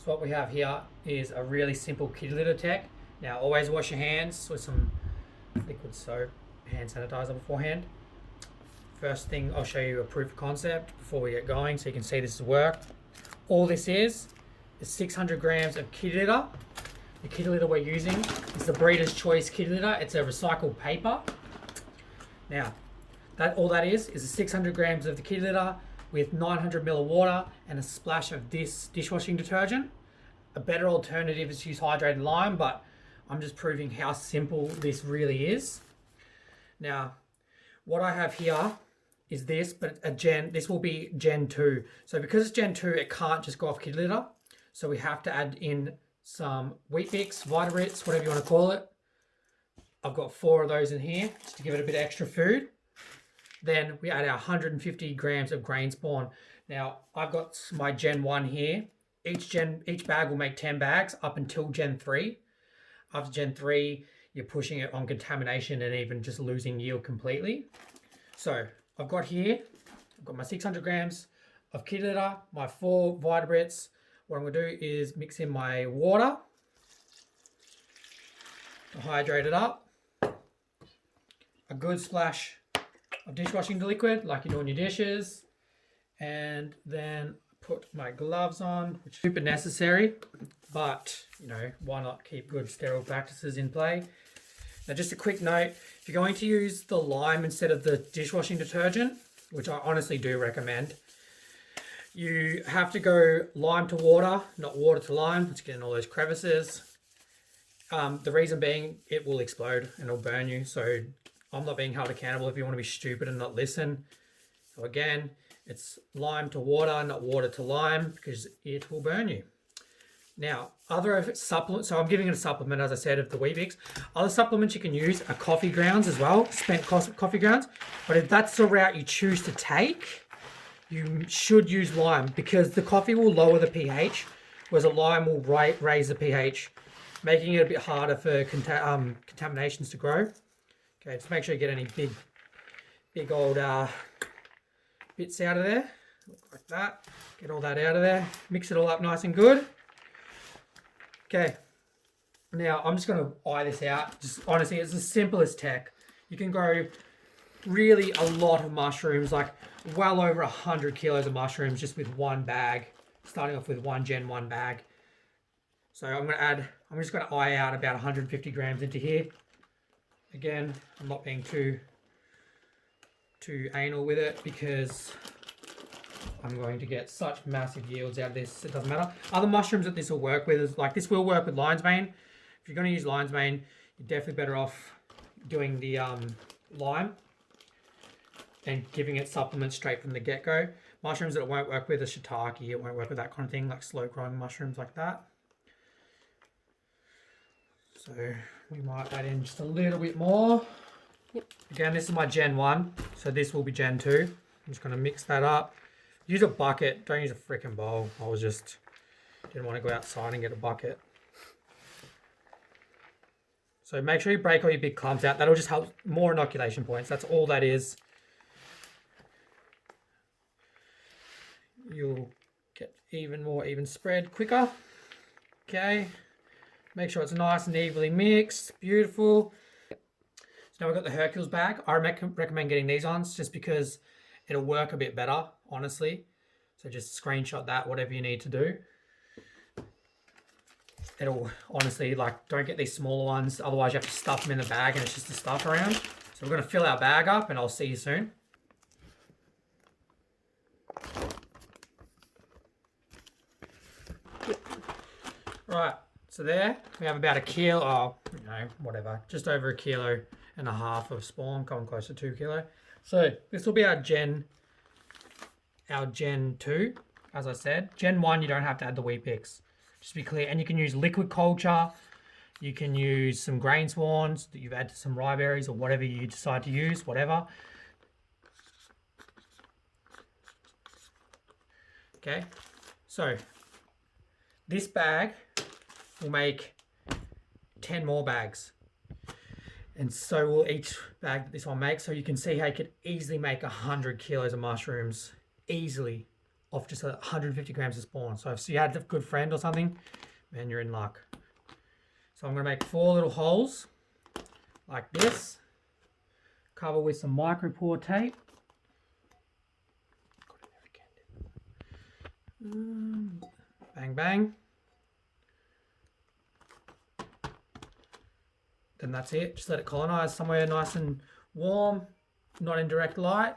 So what we have here is a really simple kitty litter tech. Now always wash your hands with some liquid soap, hand sanitizer beforehand. First thing, I'll show you a proof of concept before we get going so you can see this work. All this is 600 grams of kitty litter. The kitty litter we're using is the Breeder's Choice kitty litter. It's a recycled paper. Now, all that is 600 grams of the kitty litter with 900 ml of water and a splash of this dishwashing detergent. A better alternative is to use hydrated lime, but I'm just proving how simple this really is. Now, what I have here is this, but this will be Gen 2. So because it's Gen 2, it can't just go off kitty litter. So we have to add in some Wheat Bix, Vitabits, whatever you want to call it. I've got 4 of those in here just to give it a bit of extra food. Then we add our 150 grams of grain spawn. Now I've got my Gen 1 here. Each bag will make 10 bags up until Gen 3. After Gen 3, you're pushing it on contamination and even just losing yield completely. So I've got my 600 grams of kitty litter, my 4 Vitabits. What I'm going to do is mix in my water to hydrate it up. A good splash of dishwashing liquid like you do on your dishes. And then put my gloves on, which is super necessary, but why not keep good sterile practices in play? Now just a quick note, if you're going to use the lime instead of the dishwashing detergent, which I honestly do recommend, you have to go lime to water, not water to lime. Let's get in all those crevices. The reason being, it will explode and it'll burn you. So I'm not being held accountable if you want to be stupid and not listen. So again, it's lime to water, not water to lime, because it will burn you. Now, other supplements, so I'm giving it a supplement, as I said, of the Wheat Bix. Other supplements you can use are coffee grounds as well, spent coffee grounds. But if that's the route you choose to take, you should use lime, because the coffee will lower the pH, whereas a lime will raise the pH, making it a bit harder for contaminations to grow. Okay, just make sure you get any big old bits out of there, like that. Get all that out of there. Mix it all up nice and good. Okay, now I'm just going to eye this out. Just honestly, it's the simplest tech. You can grow really a lot of mushrooms, like well over 100 kilos of mushrooms just with one bag, starting off with one Gen 1 bag. So I'm just going to eye out about 150 grams into here. Again, I'm not being too anal with it because I'm going to get such massive yields out of this. It doesn't matter. Other mushrooms that this will work with is like this will work with lion's mane. If you're going to use lion's mane, you're definitely better off doing the lime and giving it supplements straight from the get-go. Mushrooms that it won't work with are shiitake. It won't work with that kind of thing, like slow-growing mushrooms like that. So we might add in just a little bit more. Yep. Again, this is my Gen 1, so this will be Gen 2. I'm just going to mix that up. Use a bucket, don't use a freaking bowl. Didn't want to go outside and get a bucket. So make sure you break all your big clumps out. That'll just help more inoculation points. That's all that is. You'll get even spread quicker. Okay. Make sure it's nice and evenly mixed. Beautiful. So now we've got the Hercules bag. I recommend getting these ones just because it'll work a bit better, honestly. So just screenshot that, whatever you need to do. It'll honestly, don't get these smaller ones. Otherwise you have to stuff them in the bag and it's just the stuff around. So we're going to fill our bag up and I'll see you soon. Right. So there, we have about a kilo, just over 1.5 kilos of spawn, coming close to 2 kilos. So this will be our Gen 2, as I said. Gen 1, you don't have to add the Wheat Bix, just to be clear. And you can use liquid culture. You can use some grain spawns that you've added to some rye berries or whatever you decide to use, whatever. Okay, so this bag will make 10 more bags, and so will each bag that this one makes. So you can see how you could easily make 100 kilos of mushrooms easily off just 150 grams of spawn. So if you had a good friend or something, man, you're in luck. So I'm going to make 4 little holes like this. Cover with some micro pour tape. Bang, bang. Then that's it. Just let it colonize somewhere nice and warm, not in direct light.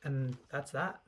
And that's that.